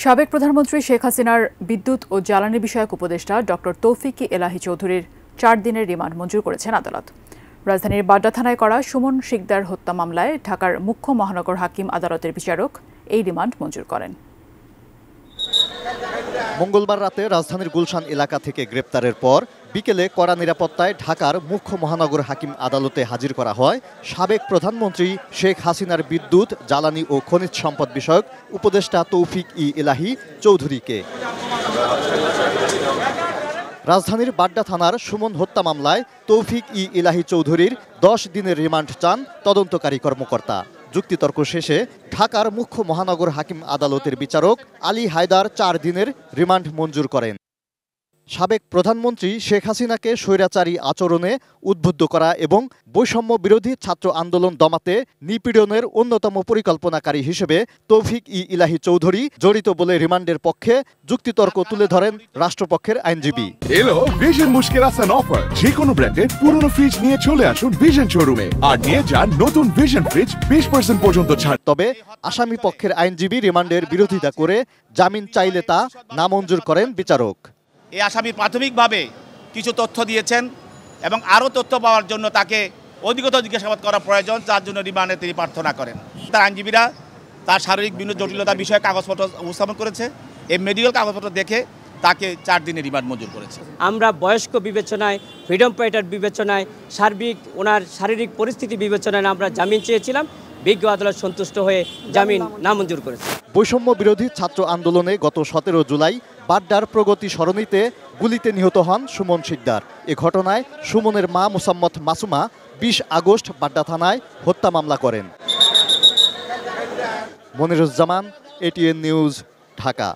সাবেক প্রধানমন্ত্রী শেখ হাসিনার বিদ্যুৎ ও জ্বালানি বিষয়ক উপদেষ্টা ডক্টর তৌফিক এলাহি চৌধুরীর 4 দিনের রিমান্ড মঞ্জুর করেছেন আদালত। রাজধানীর বাড্ডা থানায় করা সুমন শিকদার হত্যা মামলায় ঢাকার মুখ্য মহানগর হাকিম আদালতের বিচারক এই রিমান্ড মঞ্জুর করেন। মঙ্গলবার রাতে রাজধানীর গুলশান এলাকা থেকে গ্রেপ্তারের পর বিকেলে কড়া নিরাপত্তায় ঢাকার মুখ্য মহানগর হাকিম আদালতে হাজির করা হয় সাবেক প্রধানমন্ত্রী শেখ হাসিনার বিদ্যুৎ, জ্বালানি ও খনিজ সম্পদ বিষয়ক উপদেষ্টা তৌফিক এলাহি চৌধুরীকে। রাজধানীর বাড্ডা থানার সুমন হত্যা মামলায় তৌফিক এলাহি চৌধুরীর 10 দিনের রিমান্ড চান তদন্তকারী কর্মকর্তা। যুক্তিতর্ক শেষে ঢাকার মুখ্য মহানগর হাকিম আদালতের বিচারক আলী হায়দার 4 দিনের রিমান্ড মঞ্জুর করেন। সাবেক প্রধানমন্ত্রী শেখ হাসিনাকে স্বৈরাচারী আচরণে উদ্বুদ্ধ করা এবং বৈষম্য বিরোধী ছাত্র আন্দোলন দমাতে নিপীড়নের অন্যতম পরিকল্পনাকারী হিসেবে তৌফিক এলাহি চৌধুরী জড়িত বলে রিমান্ডের পক্ষে যুক্তিতর্ক তুলে ধরেন রাষ্ট্রপক্ষের আইনজীবী। এলো ভিশন মুশকিল আসান অফার। যে কোনো ব্র্যান্ডের পুরনো ফ্রিজ নিয়ে চলে আসুন ভিশন শোরুমে আর নিয়ে যান নতুন ভিশন ফ্রিজ 20% পর্যন্ত ছাড়। তবে আসামি পক্ষের আইনজীবী রিমান্ডের বিরোধিতা করে জামিন চাইলে তা নামঞ্জুর করেন বিচারক। এই আসামি প্রাথমিকভাবে কিছু তথ্য দিয়েছেন এবং আরও তথ্য পাওয়ার জন্য তাকে অধিকতর জিজ্ঞাসাবাদ করা প্রয়োজন, যার জন্য রিমান্ডে তিনি প্রার্থনা করেন। তার আইনজীবীরা তার শারীরিক বিভিন্ন জটিলতা বিষয়ে কাগজপত্র উপস্থাপন করেছে। এই মেডিকেল কাগজপত্র দেখে তাকে 4 দিনের রিমান্ড মঞ্জুর করেছে। আমরা বয়স্ক বিবেচনায়, ফ্রিডম ফাইটার বিবেচনায়, সার্বিক ওনার শারীরিক পরিস্থিতি বিবেচনায় আমরা জামিন চেয়েছিলাম। বিজ্ঞ আদালত সন্তুষ্ট হয়ে জামিন নামঞ্জুর করেছে। বৈষম্য বিরোধী ছাত্র আন্দোলনে গত 17 জুলাই বাড্ডার প্রগতি সরণিতে গুলিতে নিহত হন সুমন শিকদার। এ ঘটনায় সুমনের মা মোসাম্মত মাসুমা 20 আগস্ট বাড্ডা থানায় হত্যা মামলা করেন। Moniruzzaman, ATN news, Dhaka.